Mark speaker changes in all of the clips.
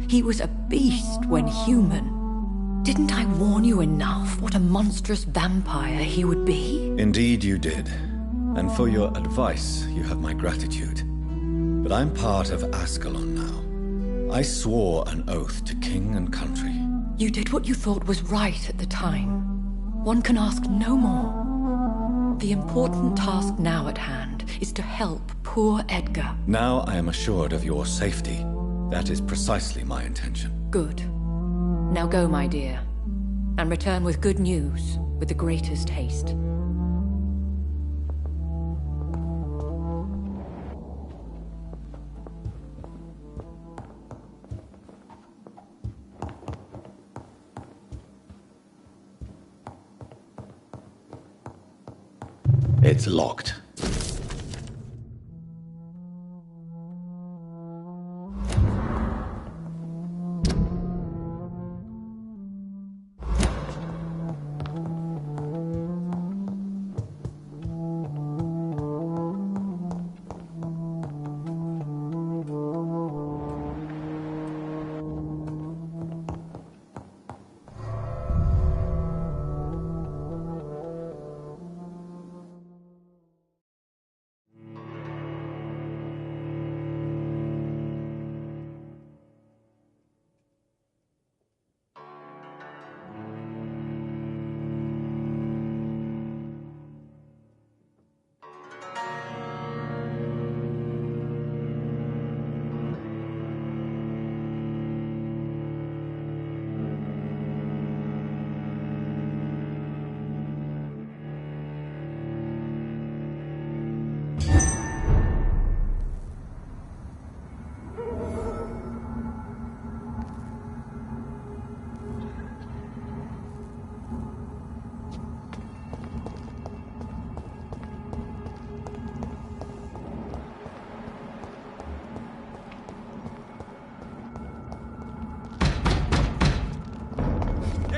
Speaker 1: He was a beast when human. Didn't I warn you enough what a monstrous vampire he would be?
Speaker 2: Indeed you did. And for your advice, you have my gratitude. But I'm part of Ascalon now. I swore an oath to king and country.
Speaker 1: You did what you thought was right at the time. One can ask no more. The important task now at hand is to help poor Edgar.
Speaker 2: Now I am assured of your safety. That is precisely my intention.
Speaker 1: Good. Now go, my dear, and return with good news with the greatest haste.
Speaker 2: It's locked.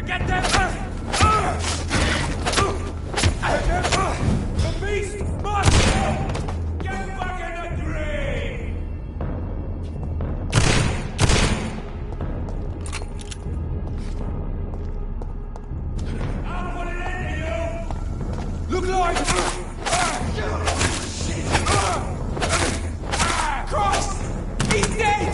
Speaker 3: Get them! The beast must get back in the drain! I'll put an end to you! Look like... Christ! He's dead!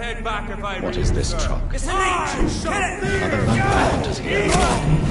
Speaker 3: head back if I
Speaker 2: What is this truck?
Speaker 3: It's an agent! Get it!
Speaker 2: Another vampire hunters here.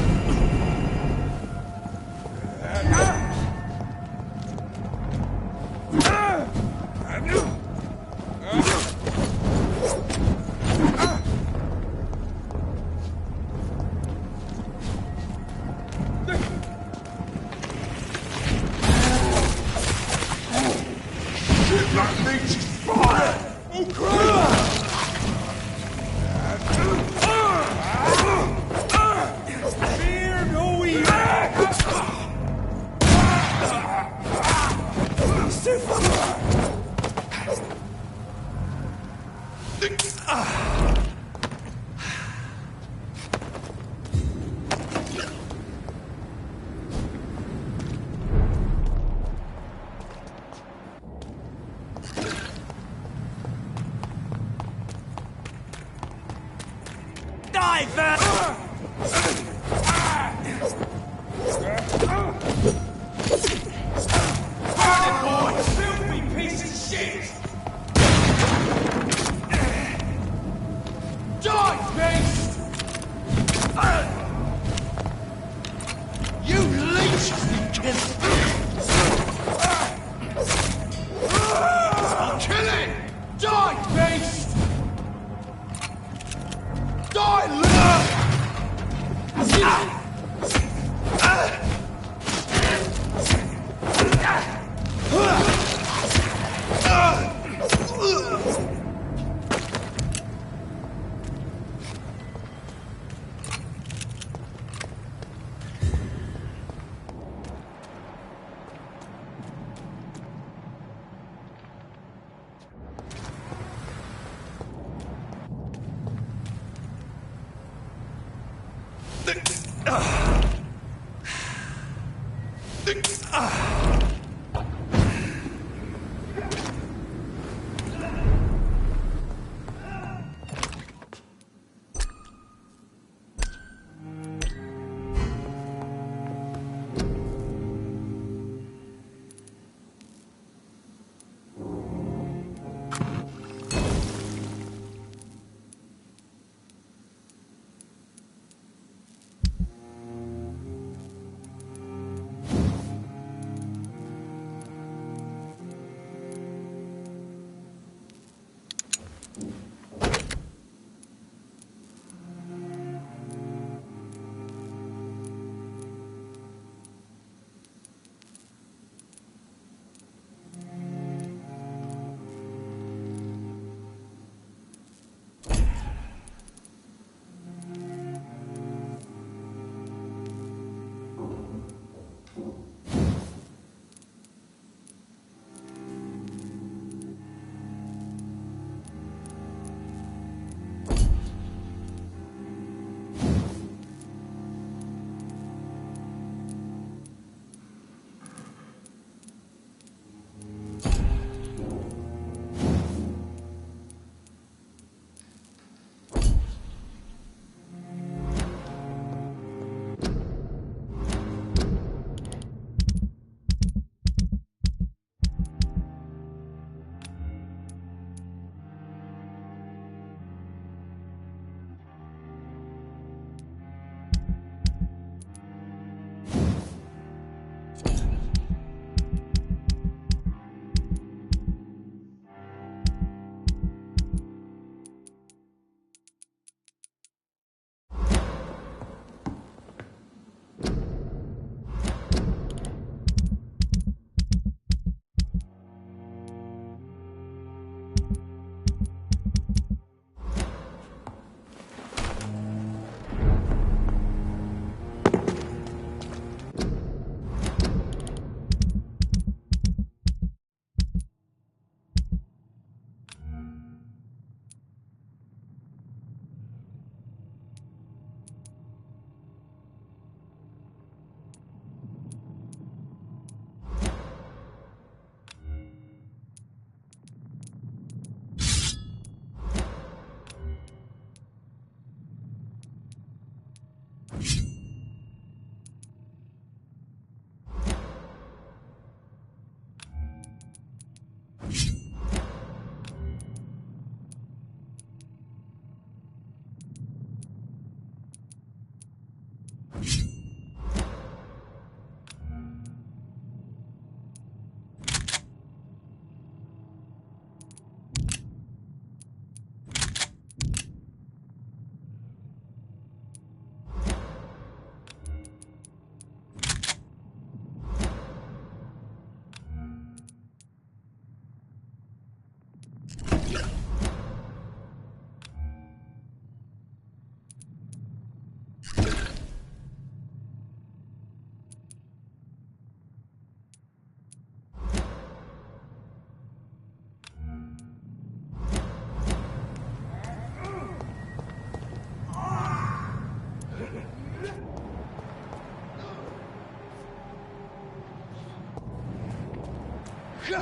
Speaker 2: I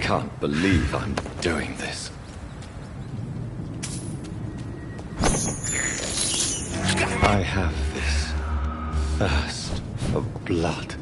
Speaker 2: can't believe I'm doing this. I have this thirst for blood.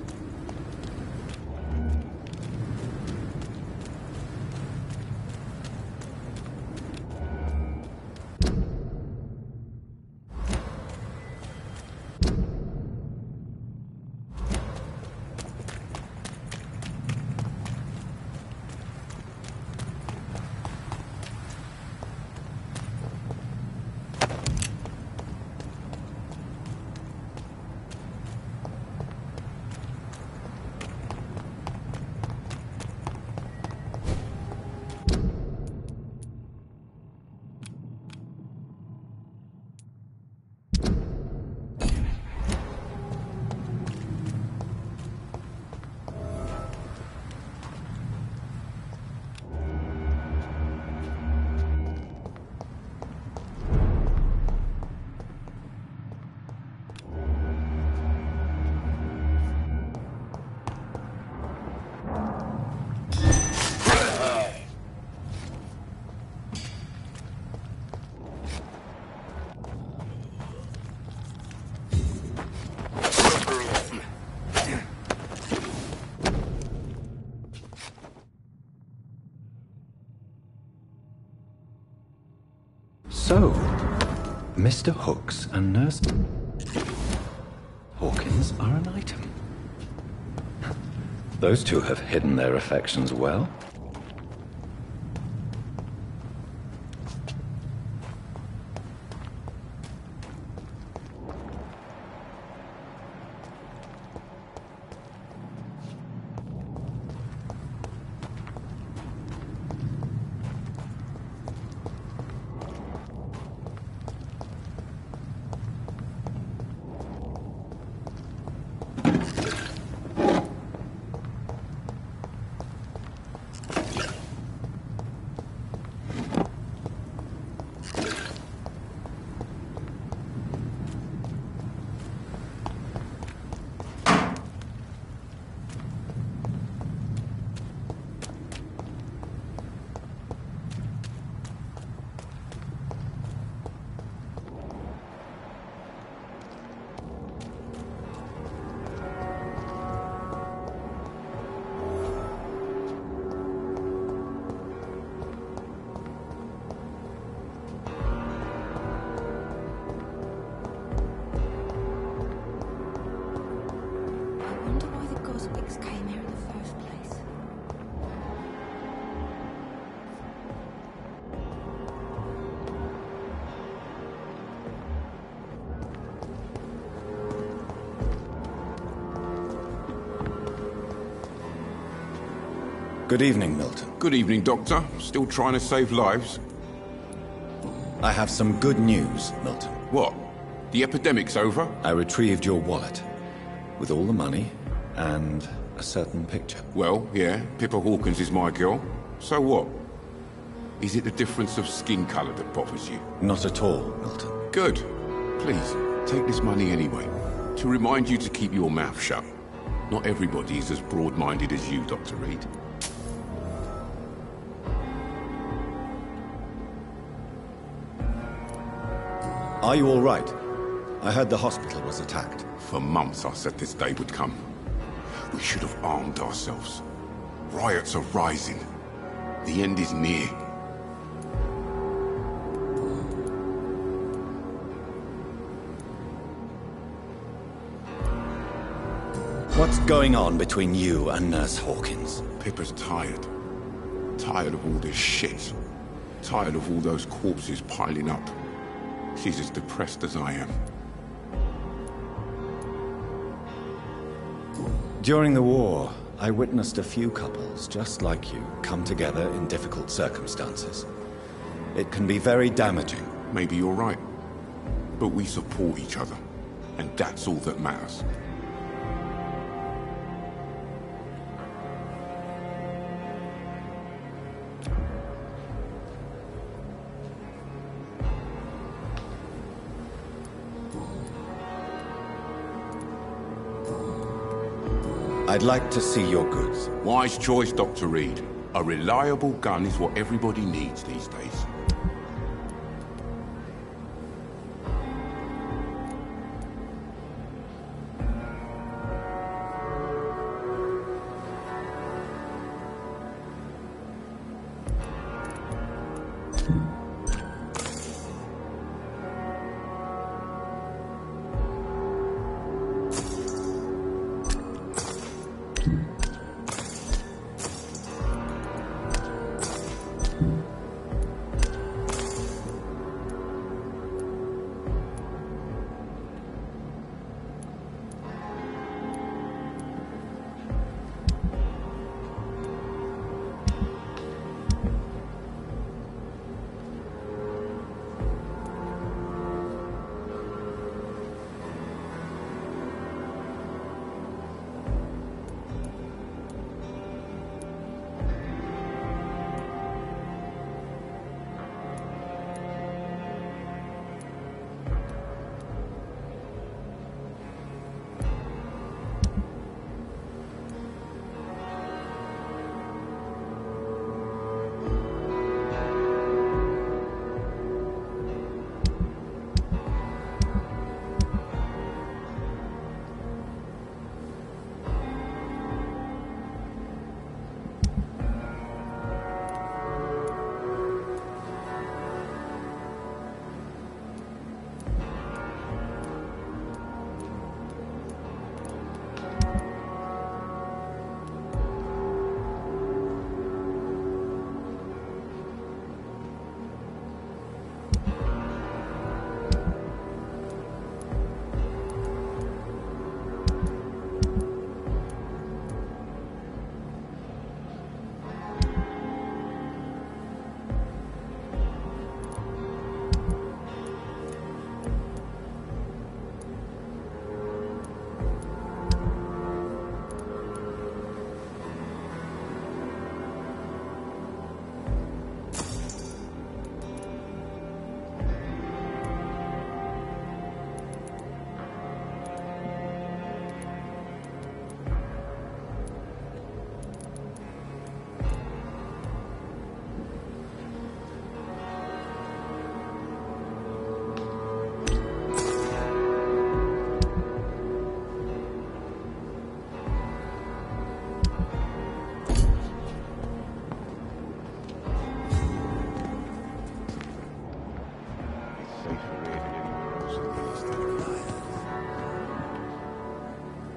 Speaker 2: So, Mr. Hooks and Nurse Hawkins are an item. Those two have hidden their affections well. Good evening, Milton.
Speaker 4: Good evening, Doctor. Still trying to save lives?
Speaker 2: I have some good news, Milton.
Speaker 4: What? The epidemic's over?
Speaker 2: I retrieved your wallet, with all the money, and a certain picture.
Speaker 4: Well, yeah, Pippa Hawkins is my girl. So what? Is it the difference of skin colour that bothers you?
Speaker 2: Not at all, Milton.
Speaker 4: Good. Please, take this money anyway. To remind you to keep your mouth shut. Not everybody is as broad-minded as you, Dr. Reed.
Speaker 2: Are you all right? I heard the hospital was attacked.
Speaker 4: For months I said this day would come. We should have armed ourselves. Riots are rising. The end is near.
Speaker 2: What's going on between you and Nurse Hawkins?
Speaker 4: Pippa's tired. Tired of all this shit. Tired of all those corpses piling up. She's as depressed as I am.
Speaker 2: During the war, I witnessed a few couples, just like you, come together in difficult circumstances. It can be very damaging.
Speaker 4: Maybe you're right. But we support each other. And that's all that matters.
Speaker 2: I'd like to see your goods.
Speaker 4: Wise choice, Dr. Reed. A reliable gun is what everybody needs these days.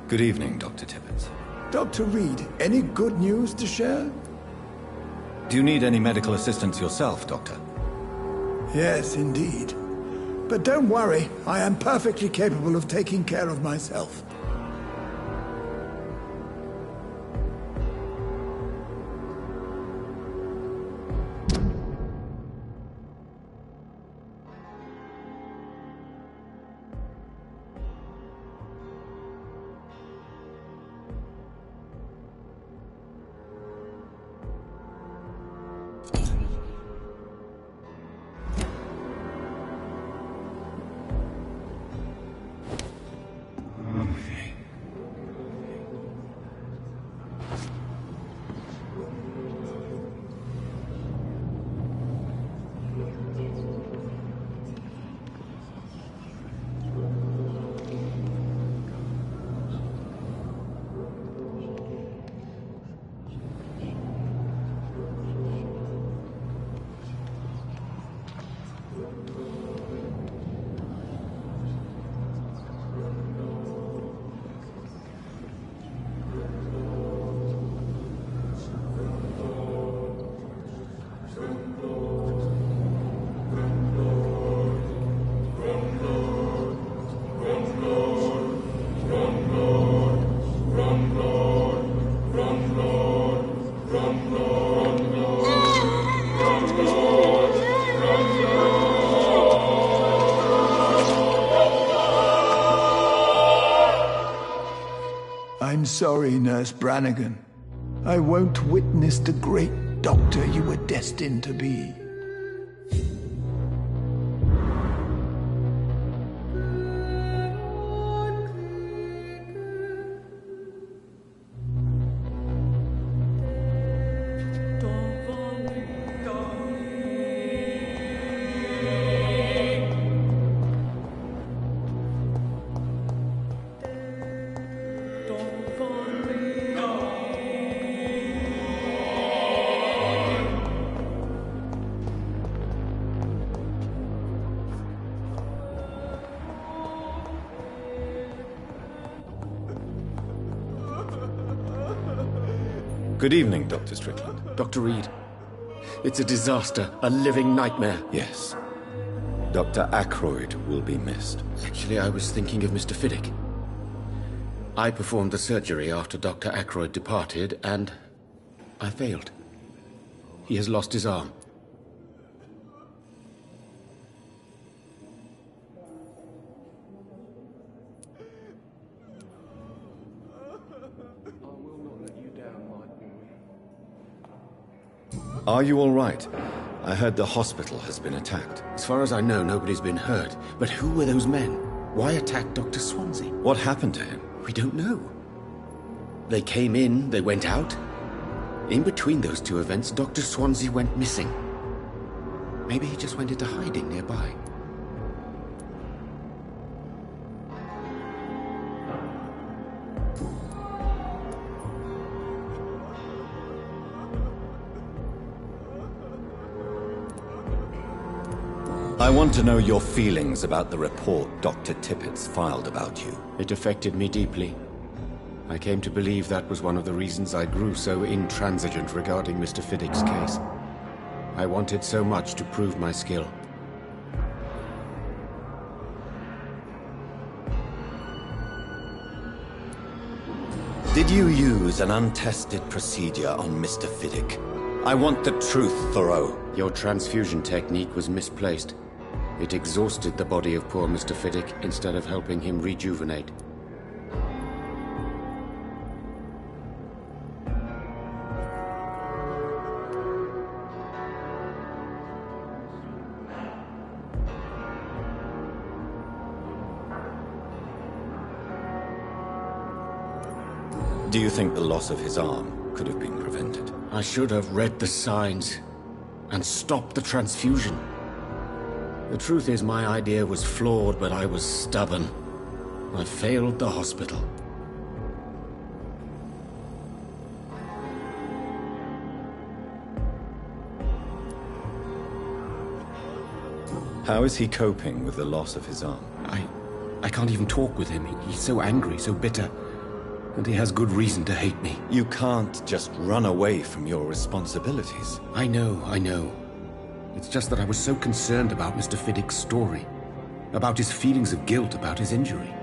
Speaker 2: Good evening, Dr. Tibbets.
Speaker 5: Dr. Reed, any good news to share?
Speaker 2: Do you need any medical assistance yourself, Doctor?
Speaker 5: Yes, indeed. But don't worry, I am perfectly capable of taking care of myself.
Speaker 2: Okay.
Speaker 5: sorry, Nurse Brannigan. I won't witness the great doctor you were destined to be.
Speaker 2: Good evening, Dr. Strickland.
Speaker 6: Dr. Reed, it's a disaster, a living nightmare.
Speaker 2: Yes. Dr. Ackroyd will be missed.
Speaker 6: Actually, I was thinking of Mr. Fiddick. I performed the surgery after Dr. Ackroyd departed, and I failed. He has lost his arm.
Speaker 2: Are you all right? I heard the hospital has been attacked.
Speaker 6: As far as I know, nobody's been hurt. But who were those men? Why attack Dr. Swansea?
Speaker 2: What happened to him?
Speaker 6: We don't know. They came in, they went out. In between those two events, Dr. Swansea went missing. Maybe he just went into hiding nearby.
Speaker 2: I want to know your feelings about the report Dr. Tippett's filed about you.
Speaker 6: It affected me deeply. I came to believe that was one of the reasons I grew so intransigent regarding Mr. Fiddick's case. I wanted so much to prove my skill.
Speaker 2: Did you use an untested procedure on Mr. Fiddick? I want the truth, Thoreau.
Speaker 6: Your transfusion technique was misplaced. It exhausted the body of poor Mr. Fiddick instead of helping him rejuvenate.
Speaker 2: Do you think the loss of his arm could have been prevented?
Speaker 6: I should have read the signs and stopped the transfusion. The truth is, my idea was flawed, but I was stubborn. I failed the hospital.
Speaker 2: How is he coping with the loss of his arm?
Speaker 6: I can't even talk with him. He's so angry, so bitter. And he has good reason to hate me.
Speaker 2: You can't just run away from your responsibilities.
Speaker 6: I know. It's just that I was so concerned about Mr. Fiddick's story. About his feelings of guilt about his injury.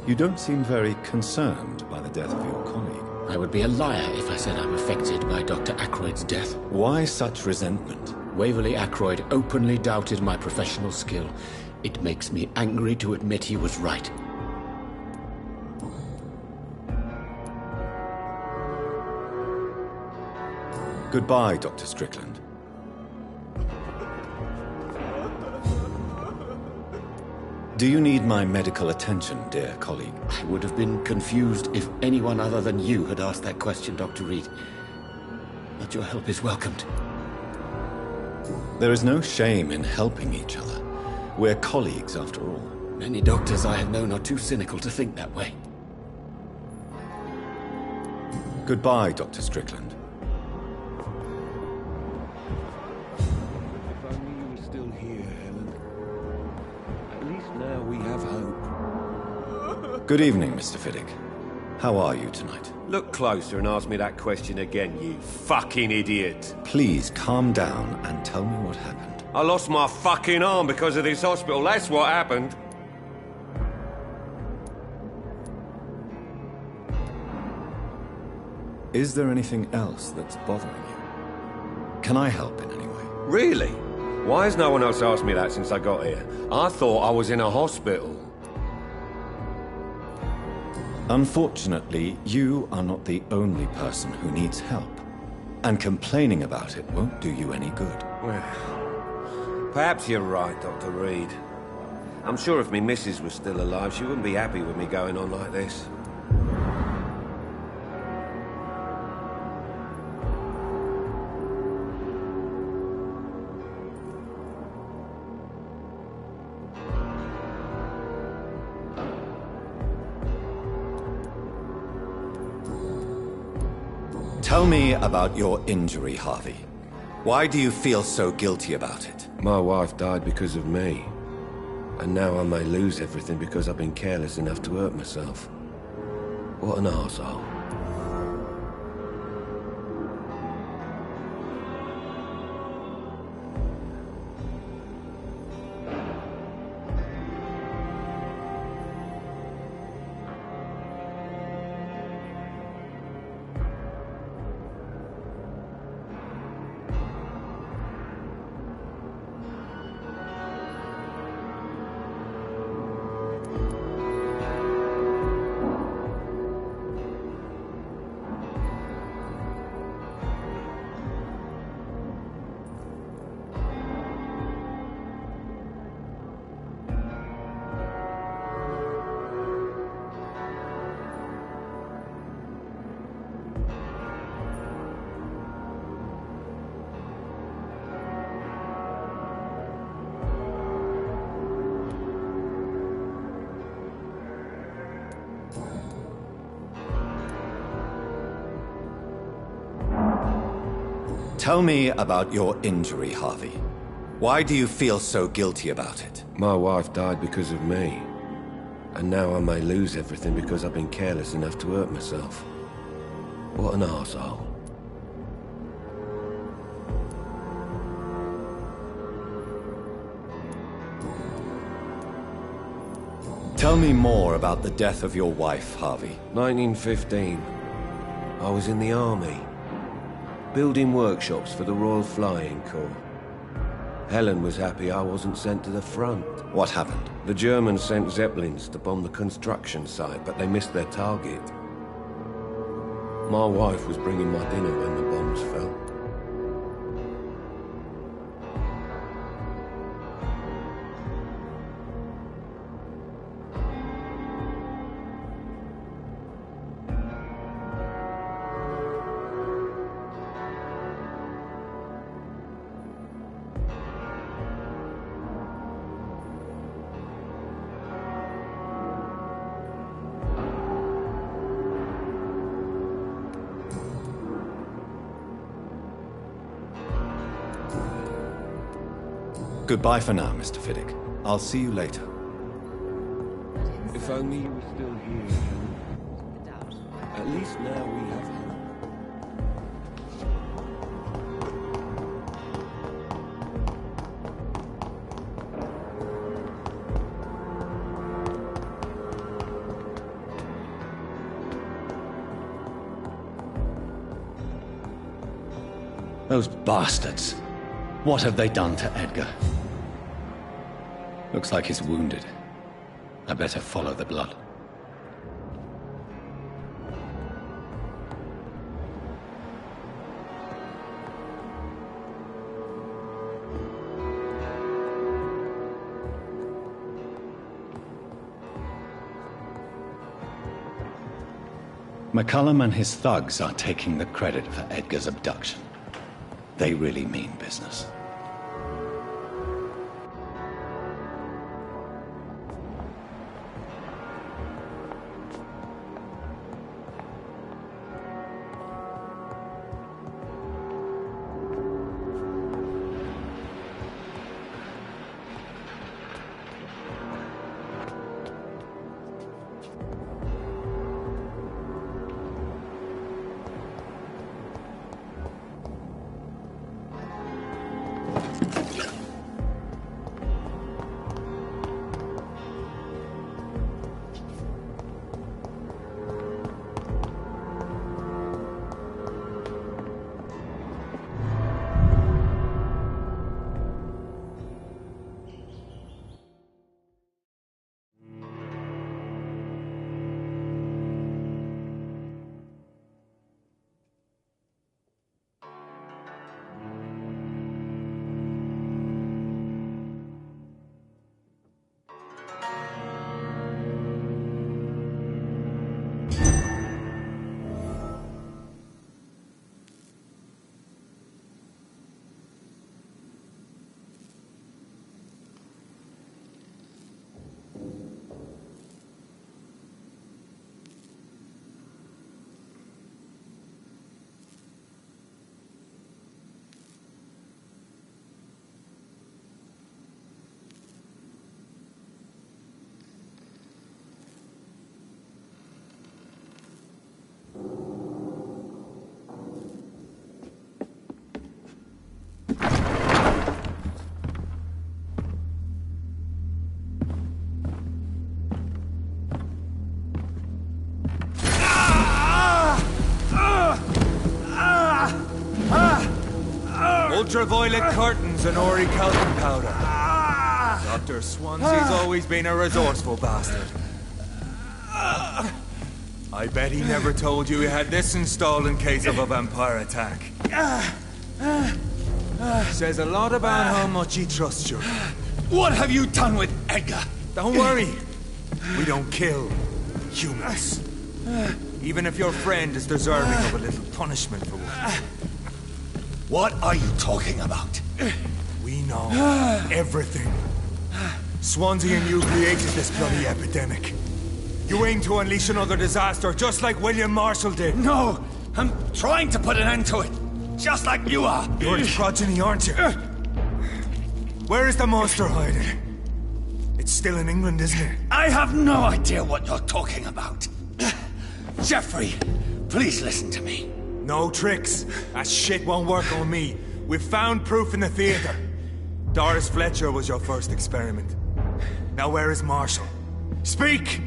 Speaker 2: You don't seem very concerned by the death of your colleague.
Speaker 6: I would be a liar if I said I'm affected by Dr. Ackroyd's death.
Speaker 2: Why such resentment?
Speaker 6: Waverly Ackroyd openly doubted my professional skill. It makes me angry to admit he was right.
Speaker 2: Goodbye, Dr. Strickland. Do you need my medical attention, dear colleague?
Speaker 6: I would have been confused if anyone other than you had asked that question, Dr. Reed. But your help is welcomed.
Speaker 2: There is no shame in helping each other. We're colleagues, after all.
Speaker 6: Many doctors I have known are too cynical to think that way.
Speaker 2: Goodbye, Dr. Strickland.
Speaker 7: If only you were still here, Helen. At least now we have hope.
Speaker 2: Good evening, Mr. Fiddick. How are you tonight?
Speaker 8: Look closer and ask me that question again, you fucking idiot.
Speaker 2: Please calm down and tell me what happened.
Speaker 8: I lost my fucking arm because of this hospital, that's what happened.
Speaker 2: Is there anything else that's bothering you? Can I help in any way?
Speaker 8: Really? Why has no one else asked me that since I got here? I thought I was in a hospital.
Speaker 2: Unfortunately, you are not the only person who needs help. And complaining about it won't do you any good.
Speaker 8: Well, perhaps you're right, Dr. Reed. I'm sure if me missus was still alive, she wouldn't be happy with me going on like this.
Speaker 2: Tell me about your injury, Harvey. Why do you feel so guilty about it?
Speaker 8: My wife died because of me. And now I may lose everything because I've been careless enough to hurt myself. What an arsehole.
Speaker 2: Tell me about your injury, Harvey. Why do you feel so guilty about it?
Speaker 8: My wife died because of me. And now I may lose everything because I've been careless enough to hurt myself. What an arsehole.
Speaker 2: Tell me more about the death of your wife, Harvey.
Speaker 8: 1915. I was in the army. Building workshops for the Royal Flying Corps. Helen was happy I wasn't sent to the front.
Speaker 2: What happened?
Speaker 8: The Germans sent Zeppelins to bomb the construction site, but they missed their target. My wife was bringing my dinner when the bombs fell.
Speaker 2: Goodbye for now, Mr. Fiddick. I'll see you later.
Speaker 7: If only you were still here, Helen. At least now we have hope.
Speaker 2: Those bastards. What have they done to Edgar? Looks like he's wounded. I better follow the blood. McCullum and his thugs are taking the credit for Edgar's abduction. They really mean business.
Speaker 3: Ultraviolet curtains and Ori talcum powder. Dr. Swansea's always been a resourceful bastard. I bet he never told you he had this installed in case of a vampire attack. Says a lot about how much he trusts you.
Speaker 9: What have you done with Edgar?
Speaker 3: Don't worry. We don't kill humans. Even if your friend is deserving of a little punishment for one.
Speaker 9: What are you talking about?
Speaker 3: We know everything. Swansea and you created this bloody epidemic. You aim to unleash another disaster, just like William Marshall did.
Speaker 9: No, I'm trying to put an end to it. Just like you are.
Speaker 3: You're its progeny, aren't you? Where is the monster hiding? It's still in England, isn't it?
Speaker 9: I have no idea what you're talking about. Jeffrey, please listen to me.
Speaker 3: No tricks. That shit won't work on me. We've found proof in the theater. Doris Fletcher was your first experiment. Now where is Marshall? Speak!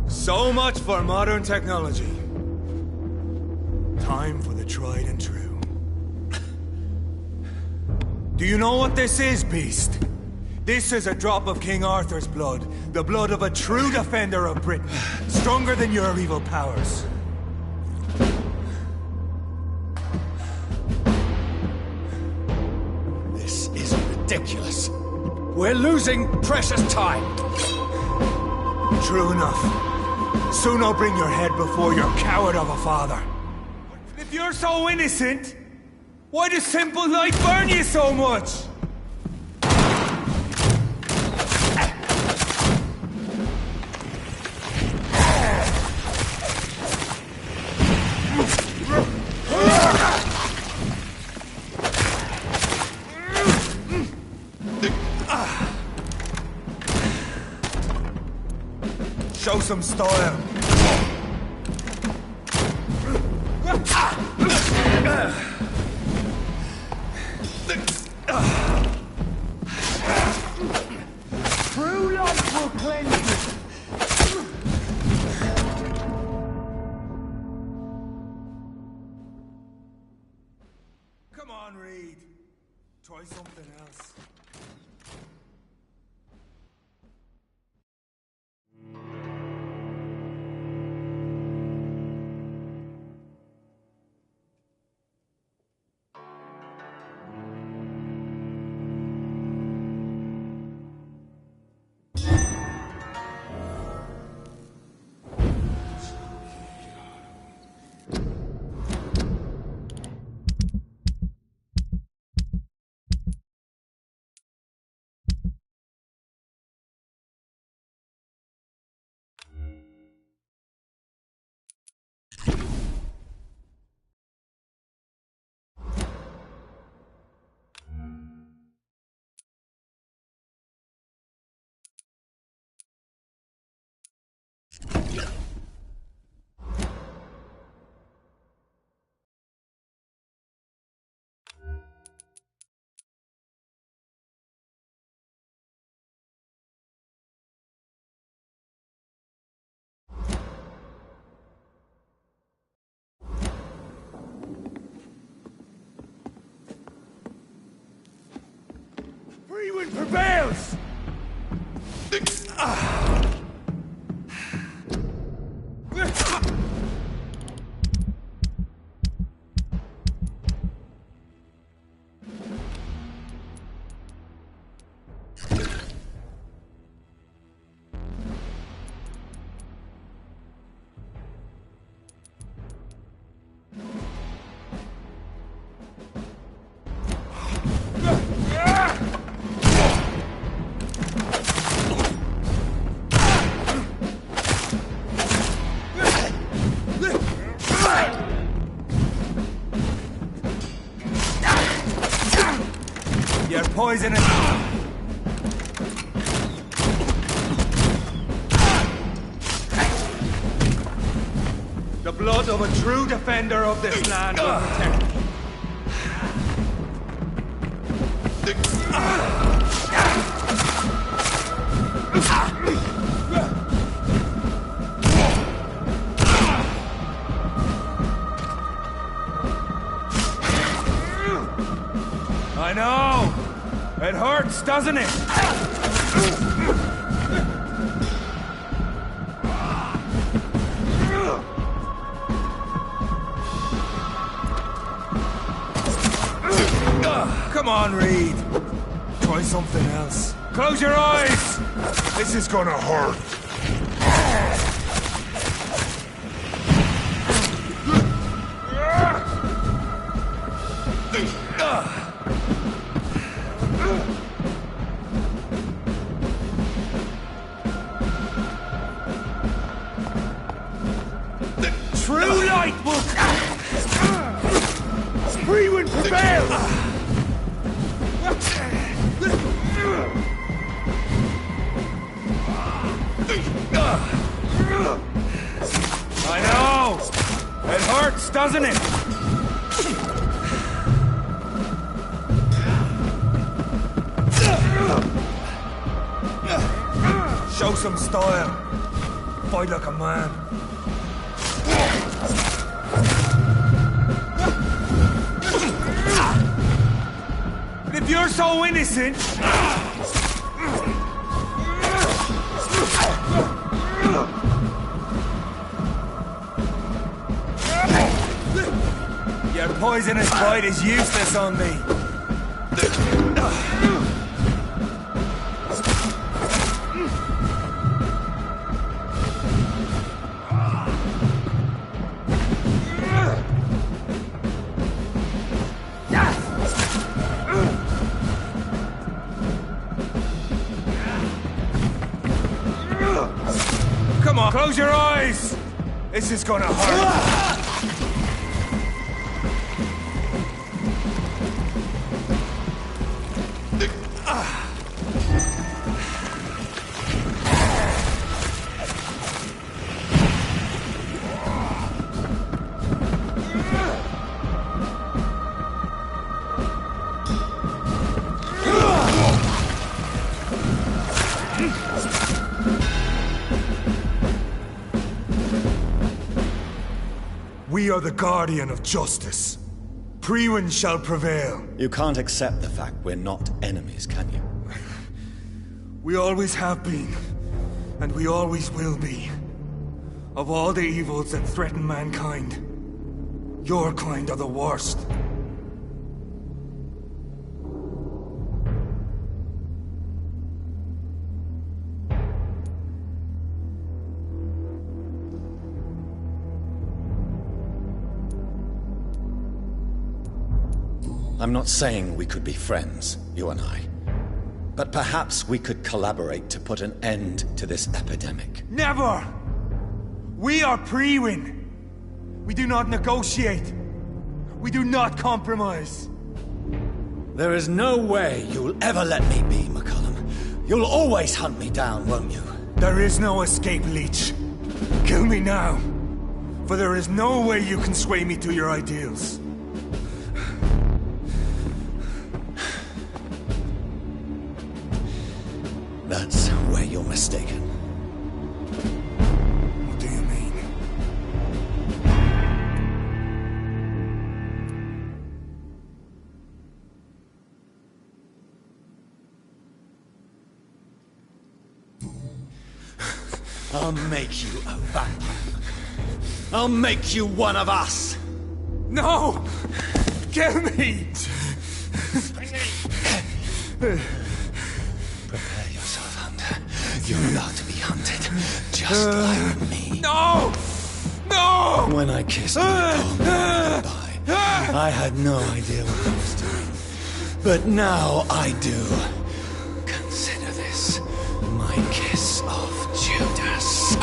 Speaker 3: So much for modern technology. Time for the tried and true. Do you know what this is, Beast? This is a drop of King Arthur's blood. The blood of a true defender of Britain. Stronger than your evil powers.
Speaker 9: This is ridiculous. We're losing precious time.
Speaker 3: True enough. Soon I'll bring your head before your coward of a father. If you're so innocent, why does simple life burn you so much? Show some style.
Speaker 5: True love will cleanse you.
Speaker 3: Come on, Reed. Try something else.
Speaker 9: Freewind prevails!
Speaker 3: You're poisonous. The blood of a true defender of this land will protect me. I know! It hurts, doesn't it? Come on, Reed. Try something else. Close your eyes! This is gonna hurt. True light will... Freewind prevails! I know! It hurts, doesn't it? Show some style. Fight like a man. And if you're so innocent... Your poisonous bite is useless on me. Come on, close your eyes! This is gonna hurt. We are the guardian of justice. Priwen shall prevail.
Speaker 2: You can't accept the fact we're not enemies, can you?
Speaker 3: We always have been, and we always will be. Of all the evils that threaten mankind, your kind are the worst.
Speaker 2: I'm not saying we could be friends, you and I. But perhaps we could collaborate to put an end to this epidemic.
Speaker 3: Never! We are Priwen. We do not negotiate. We do not compromise.
Speaker 2: There is no way you'll ever let me be, McCullum. You'll always hunt me down, won't you?
Speaker 3: There is no escape, Leech. Kill me now. For there is no way you can sway me to your ideals.
Speaker 2: That's where you're mistaken.
Speaker 3: What do you mean?
Speaker 2: I'll make you a vampire. I'll make you one of us.
Speaker 3: No! Kill me!
Speaker 2: Prepare yourself, Hunter. You're about to be hunted, just like me.
Speaker 3: No! No!
Speaker 2: When I kissed my partner goodbye, I had no idea what I was doing. But now I do. Consider this my kiss of Judas.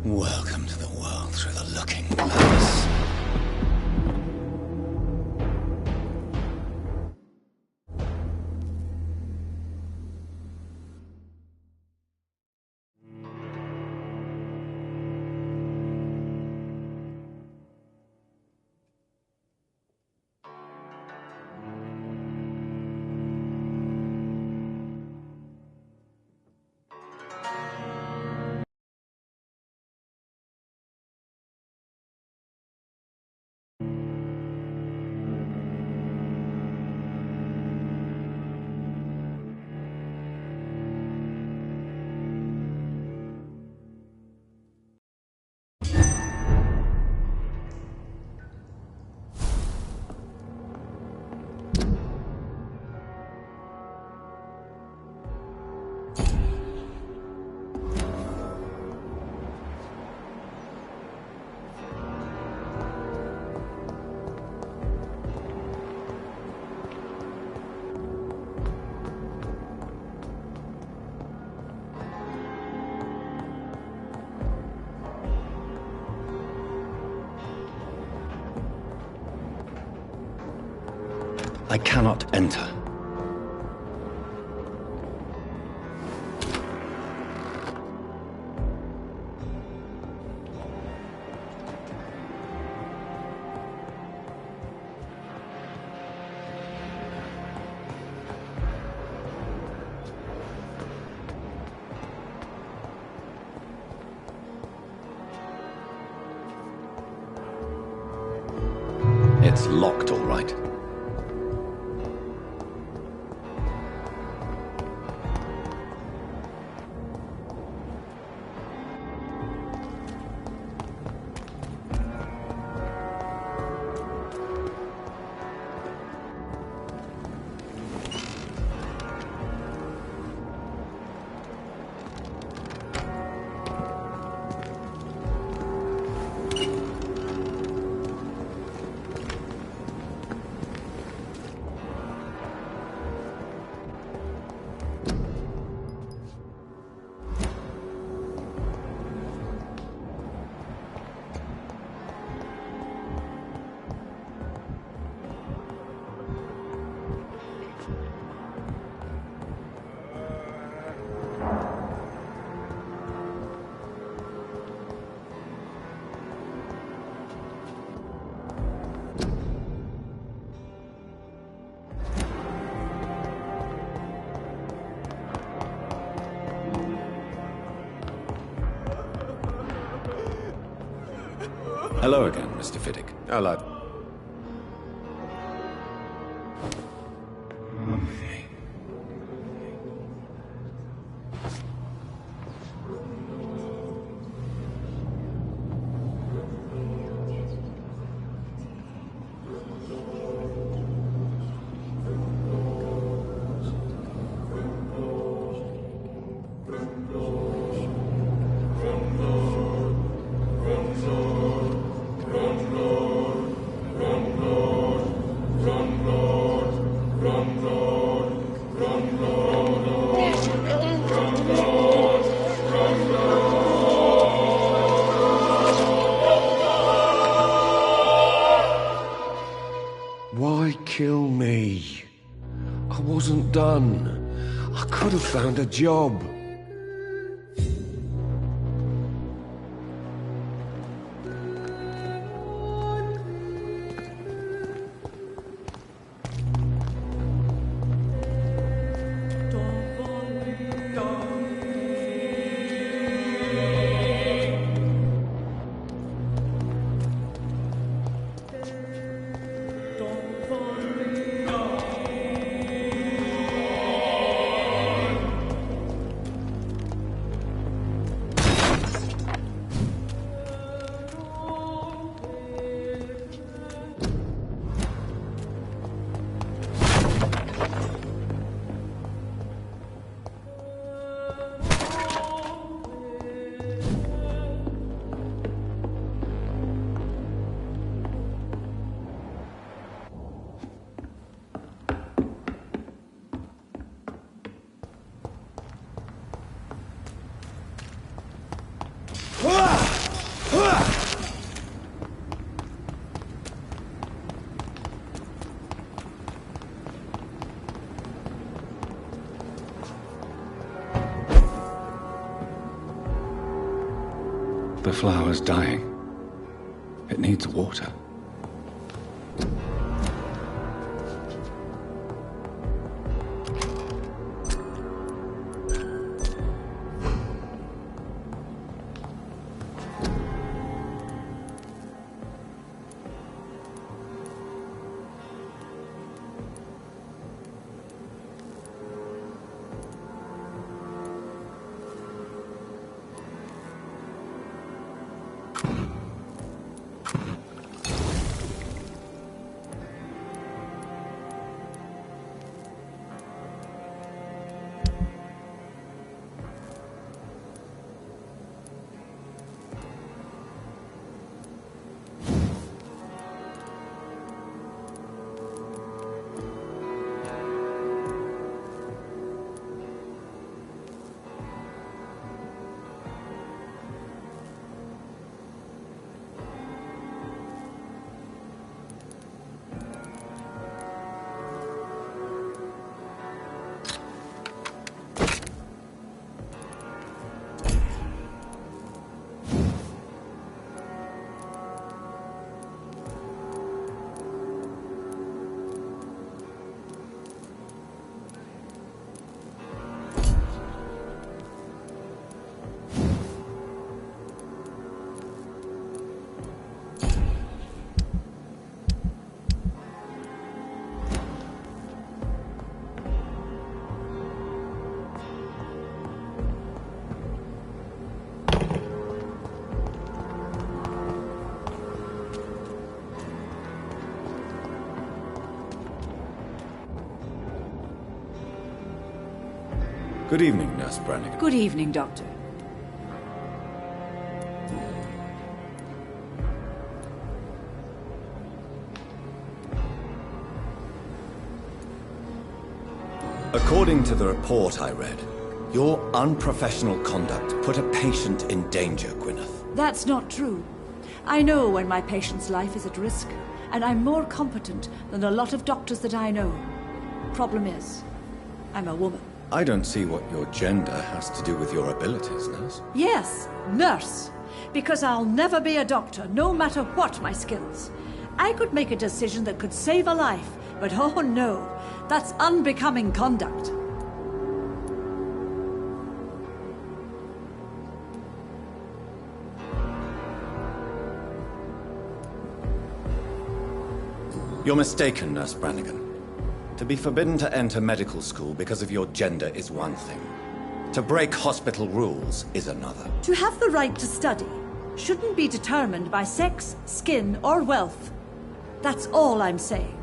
Speaker 2: Welcome to the world through the looking glass. I cannot enter. It's locked, all right. Hello again, Mr. Fiddick.
Speaker 8: Hello. Why kill me? I wasn't done. I could have found a job.
Speaker 2: The flower's dying. It needs water.
Speaker 10: Good evening, Nurse Brannigan.
Speaker 11: Good evening, Doctor.
Speaker 10: According to the report I read, your unprofessional conduct put a patient in danger, Gwyneth.
Speaker 11: That's not true. I know when my patient's life is at risk, and I'm more competent than a lot of doctors that I know. Problem is, I'm a woman.
Speaker 10: I don't see what your gender has to do with your abilities, Nurse.
Speaker 11: Yes, nurse. Because I'll never be a doctor, no matter what my skills. I could make a decision that could save a life, but oh no, that's unbecoming conduct.
Speaker 10: You're mistaken, Nurse Brannigan. To be forbidden to enter medical school because of your gender is one thing. To break hospital rules is another.
Speaker 11: To have the right to study shouldn't be determined by sex, skin, or wealth. That's all I'm saying.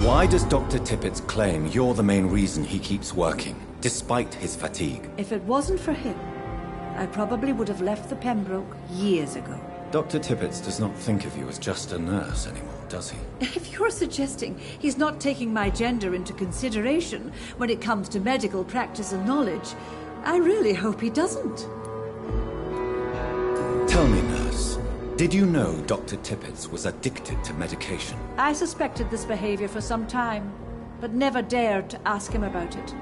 Speaker 10: Why does Dr. Tippett's claim you're the main reason he keeps working, despite his fatigue?
Speaker 11: If it wasn't for him, I probably would have left the Pembroke years ago.
Speaker 10: Dr. Tippett does not think of you as just a nurse anymore, does he?
Speaker 11: If you're suggesting he's not taking my gender into consideration when it comes to medical practice and knowledge, I really hope he doesn't.
Speaker 10: Tell me, nurse, did you know Dr. Tippett was addicted to medication?
Speaker 11: I suspected this behavior for some time, but never dared to ask him about it.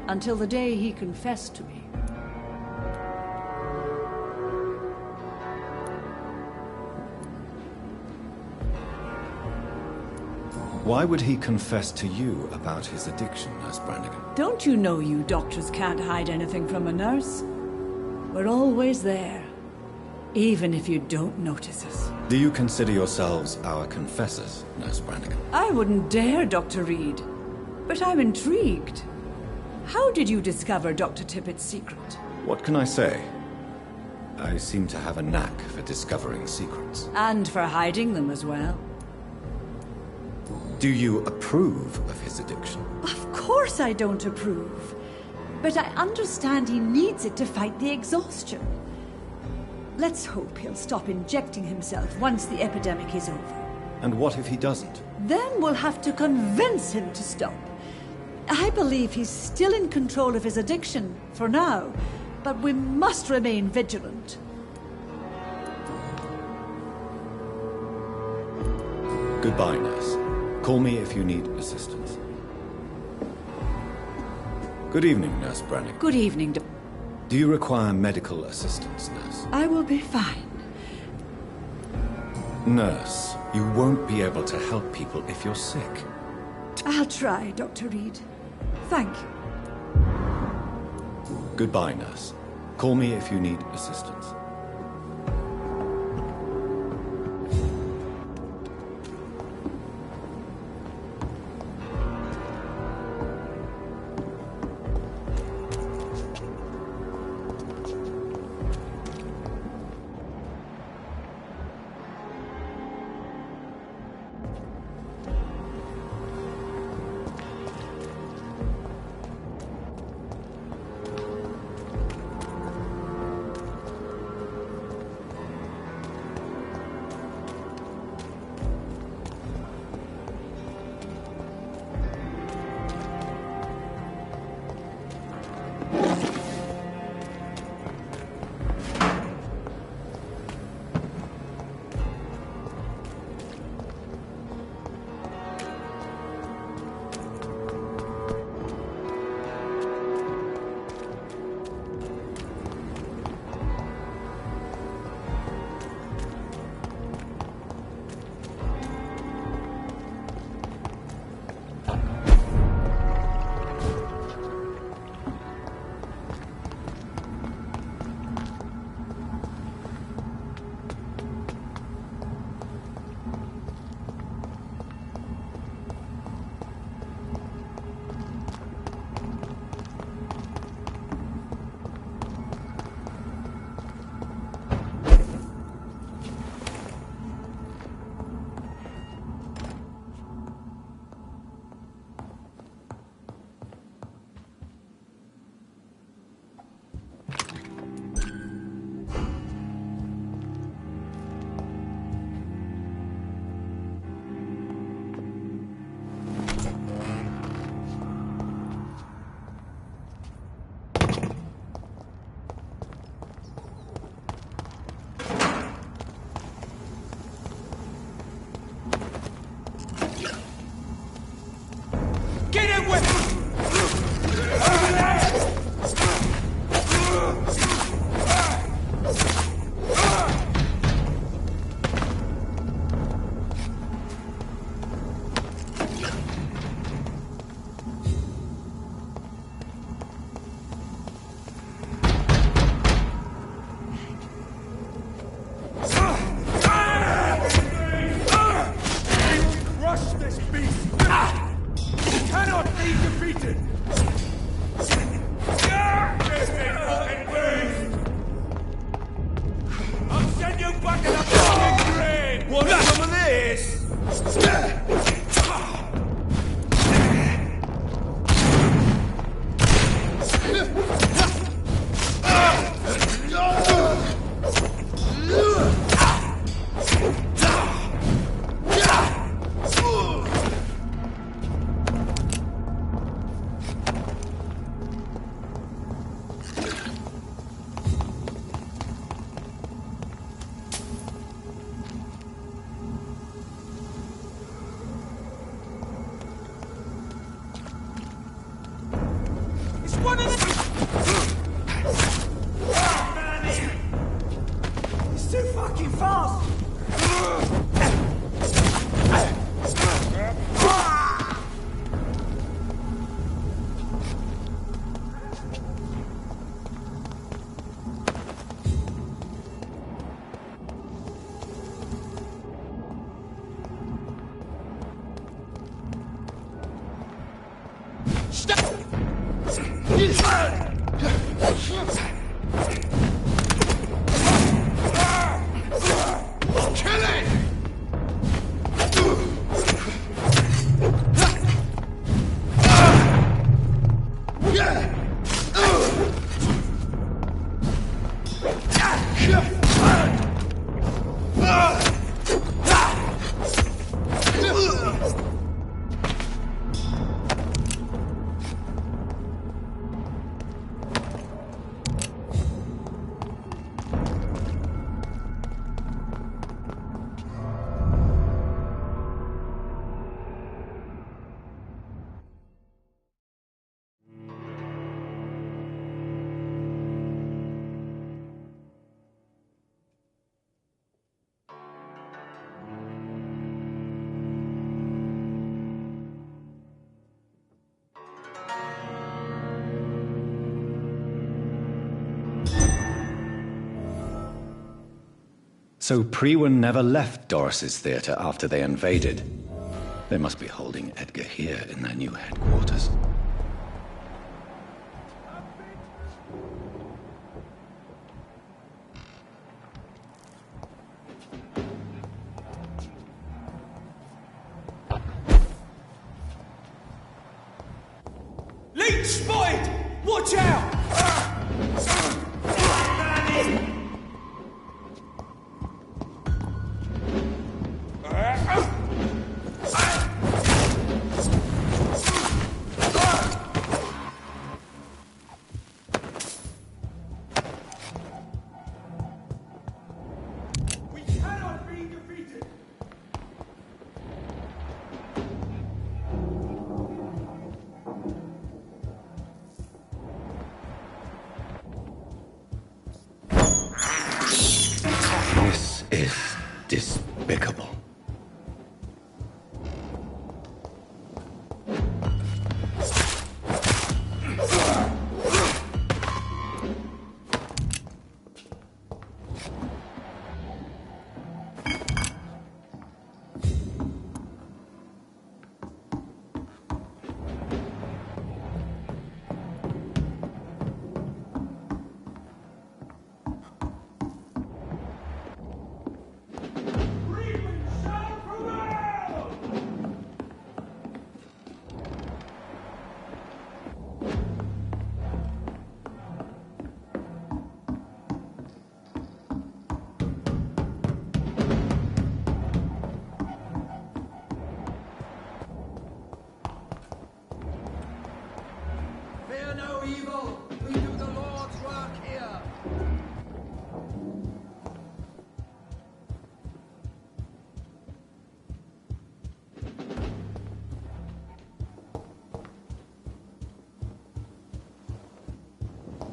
Speaker 11: Until the day he confessed to me.
Speaker 10: Why would he confess to you about his addiction, Nurse Brannigan?
Speaker 11: Don't you know you doctors can't hide anything from a nurse? We're always there, even if you don't notice us.
Speaker 10: Do you consider yourselves our confessors, Nurse Brannigan?
Speaker 11: I wouldn't dare, Dr. Reed. But I'm intrigued. How did you discover Dr. Tippett's secret?
Speaker 10: What can I say? I seem to have a knack for discovering secrets.
Speaker 11: And for hiding them as well.
Speaker 10: Do you approve of his addiction?
Speaker 11: Of course I don't approve. But I understand he needs it to fight the exhaustion. Let's hope he'll stop injecting himself once the epidemic is over.
Speaker 10: And what if he doesn't?
Speaker 11: Then we'll have to convince him to stop. I believe he's still in control of his addiction, for now. But we must remain vigilant.
Speaker 10: Goodbye, nurse. Call me if you need assistance. Good evening, Nurse Brannigan.
Speaker 11: Good evening,
Speaker 10: Do you require medical assistance, nurse?
Speaker 11: I will be fine.
Speaker 10: Nurse, you won't be able to help people if you're sick.
Speaker 11: I'll try, Dr. Reed. Thank you.
Speaker 10: Goodbye, nurse. Call me if you need assistance.
Speaker 3: one of them!
Speaker 5: He's too fucking fast!
Speaker 10: So Priwen never left Doris's theatre after they invaded. They must be holding Edgar here in their new headquarters.
Speaker 3: Leech spotted! Watch out!
Speaker 10: This is despicable.
Speaker 12: Fear no evil. We do the Lord's work here.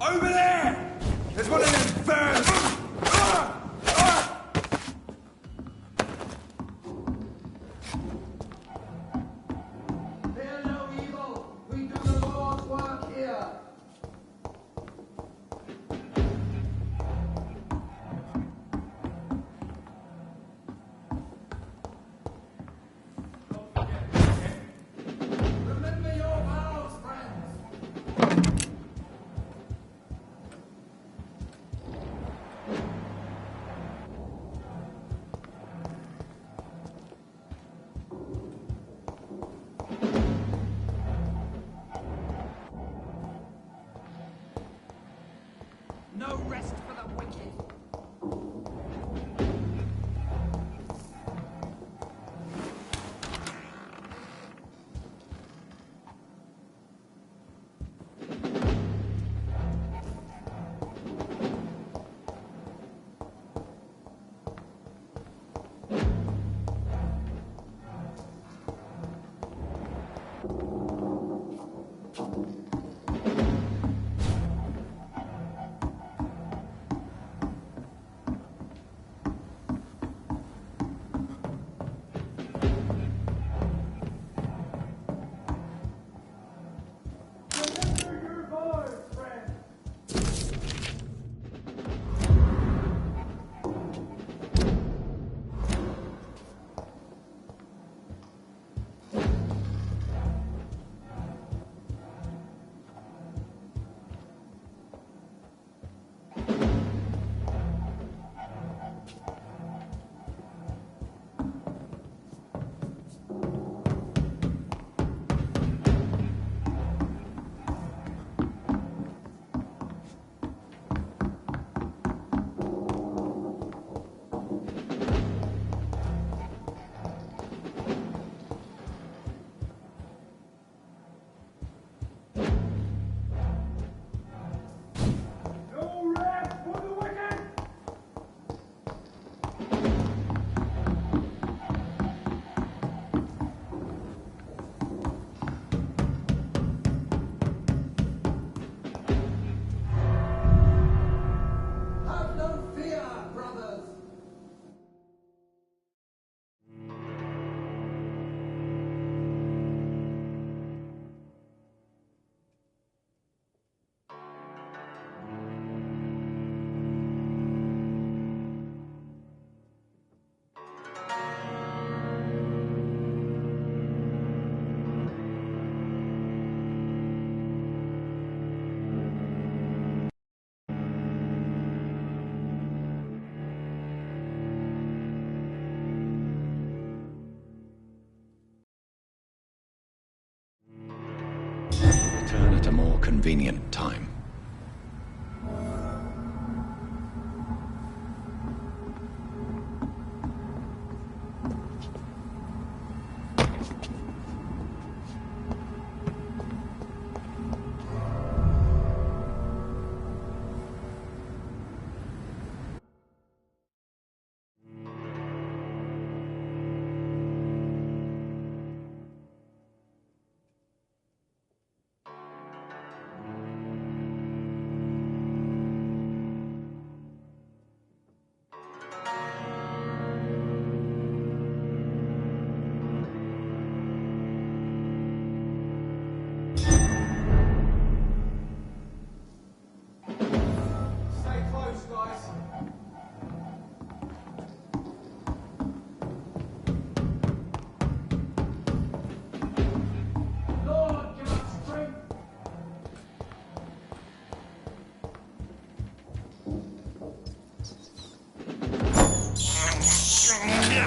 Speaker 3: Over there! There's one of them birds!
Speaker 12: Fear no evil. We do the Lord's work here. Remember your vows, friends. No rest for the wicked.
Speaker 10: convenient time.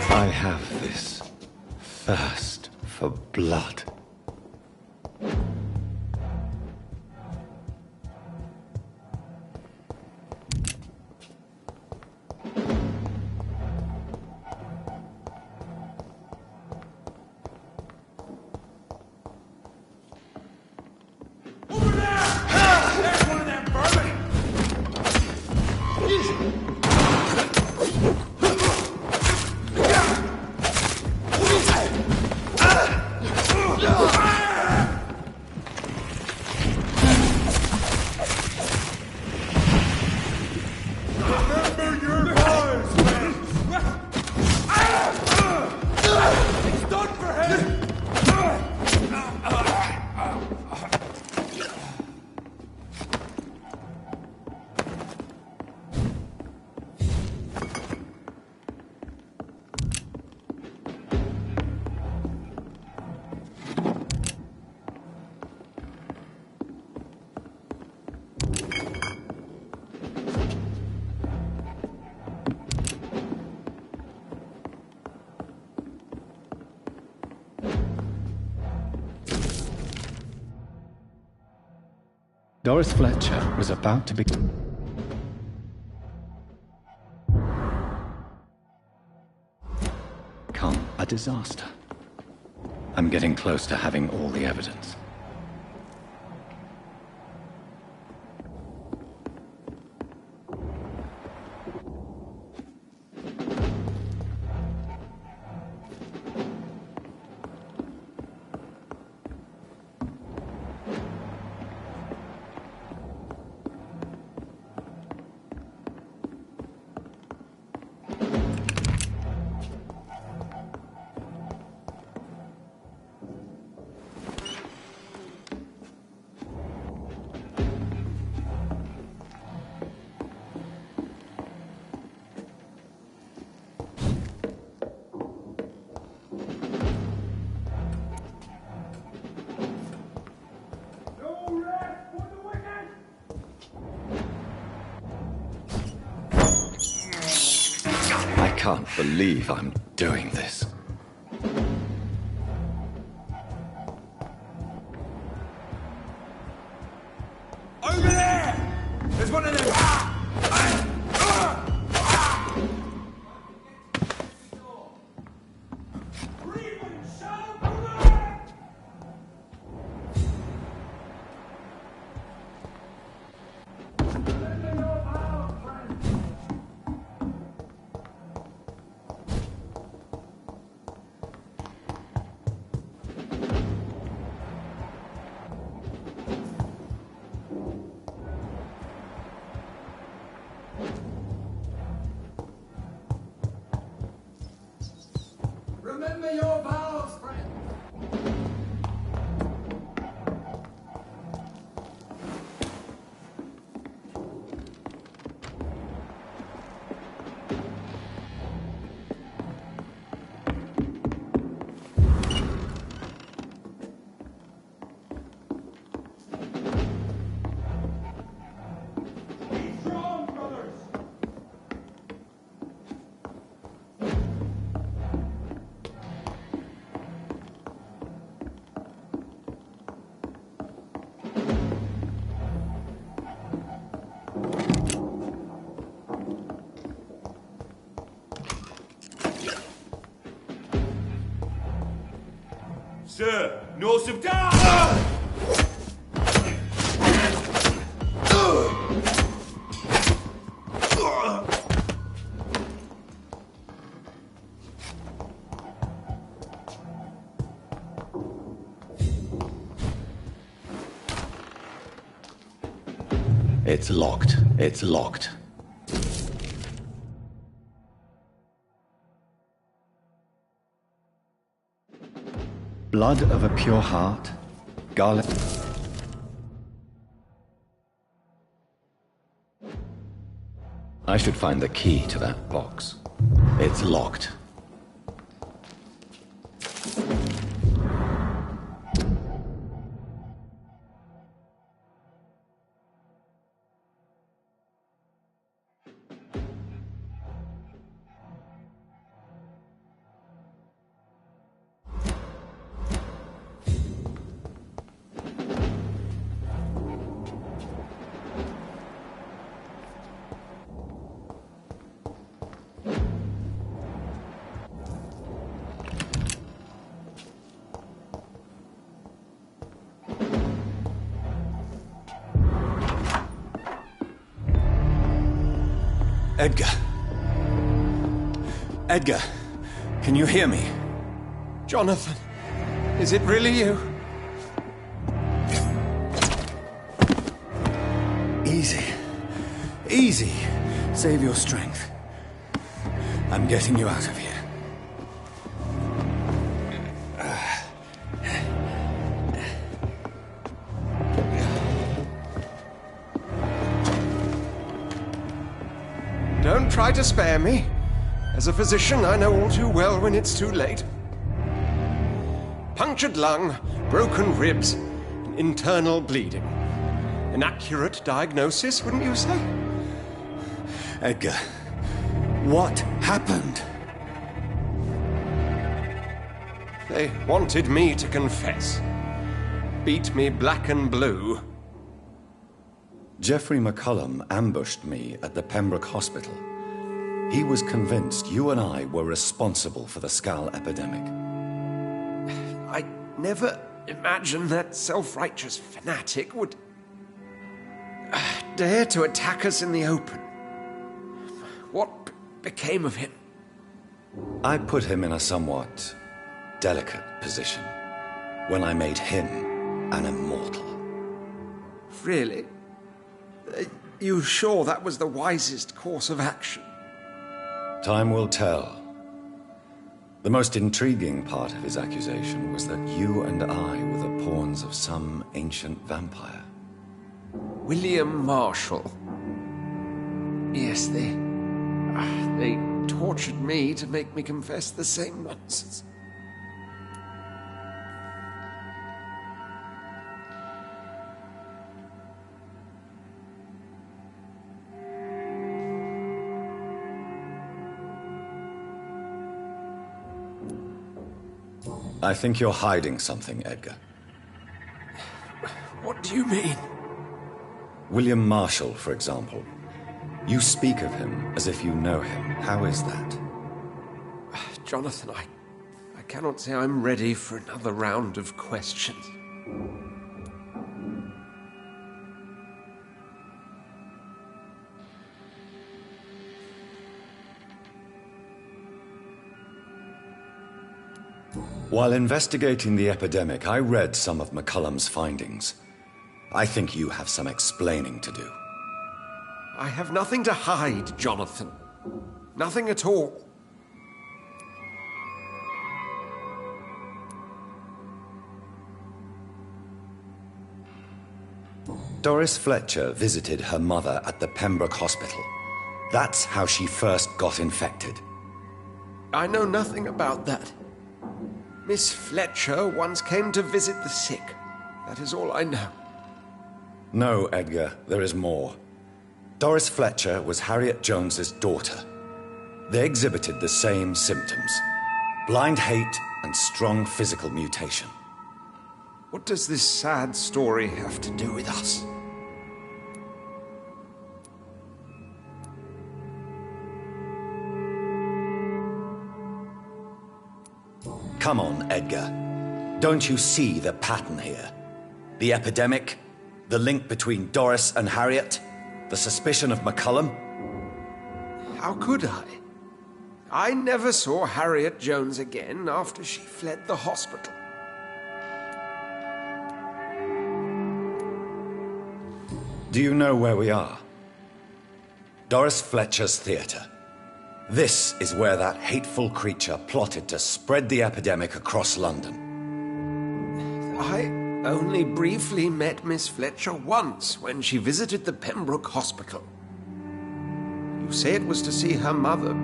Speaker 10: I have this thirst for blood.
Speaker 13: Doris Fletcher was about to be... become a disaster. I'm getting close to having all the evidence.
Speaker 10: I can't believe I'm doing this.
Speaker 3: Over there! There's one of them!
Speaker 12: Remember your vows, friend.
Speaker 3: Sir, no subtil.
Speaker 13: It's locked. It's locked. Blood of a pure heart, garlic. I should find the key to that box. It's locked.
Speaker 2: Edgar. Edgar, can you hear me?
Speaker 14: Jonathan, is it really you?
Speaker 2: Easy. Easy. Save your strength. I'm getting you out of here.
Speaker 14: Don't try to spare me. As a physician, I know all too well when it's too late. Punctured lung, broken ribs, and internal bleeding. An accurate diagnosis, wouldn't you say?
Speaker 2: Edgar, what happened?
Speaker 14: They wanted me to confess. Beat me black and blue.
Speaker 13: Jeffrey McCullum ambushed me at the Pembroke Hospital. He was convinced you and I were responsible for the Skal epidemic.
Speaker 14: I never imagined that self-righteous fanatic would dare to attack us in the open. What became of him?
Speaker 13: I put him in a somewhat delicate position when I made him an immortal.
Speaker 14: Really? You sure that was the wisest course of action?
Speaker 13: Time will tell. The most intriguing part of his accusation was that you and I were the pawns of some ancient vampire.
Speaker 14: William Marshall. Yes, they tortured me to make me confess the same nonsense.
Speaker 13: I think you're hiding something, Edgar.
Speaker 14: What do you mean?
Speaker 13: William Marshall, for example. You speak of him as if you know him. How is that?
Speaker 14: Jonathan, I cannot say I'm ready for another round of questions.
Speaker 13: While investigating the epidemic, I read some of McCullum's findings. I think you have some explaining to do.
Speaker 14: I have nothing to hide, Jonathan. Nothing at all.
Speaker 13: Doris Fletcher visited her mother at the Pembroke Hospital. That's how she first got infected.
Speaker 14: I know nothing about that. Miss Fletcher once came to visit the sick. That is all I know.
Speaker 13: No, Edgar, there is more. Doris Fletcher was Harriet Jones's daughter. They exhibited the same symptoms: blind hate and strong physical mutation.
Speaker 14: What does this sad story have to do with us?
Speaker 13: Come on, Edgar. Don't you see the pattern here? The epidemic, the link between Doris and Harriet, the suspicion of McCullum?
Speaker 14: How could I? I never saw Harriet Jones again after she fled the hospital.
Speaker 13: Do you know where we are? Doris Fletcher's theatre. This is where that hateful creature plotted to spread the epidemic across London.
Speaker 14: I only briefly met Miss Fletcher once when she visited the Pembroke Hospital. You say it was to see her mother.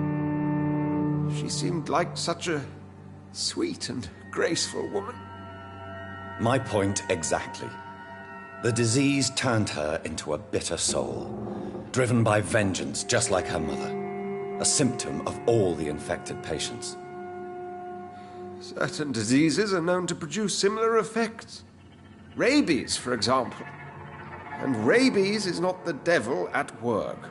Speaker 14: She seemed like such a sweet and graceful woman.
Speaker 13: My point exactly. The disease turned her into a bitter soul, driven by vengeance just like her mother. A symptom of all the infected patients.
Speaker 14: Certain diseases are known to produce similar effects. Rabies, for example. And rabies is not the devil at work.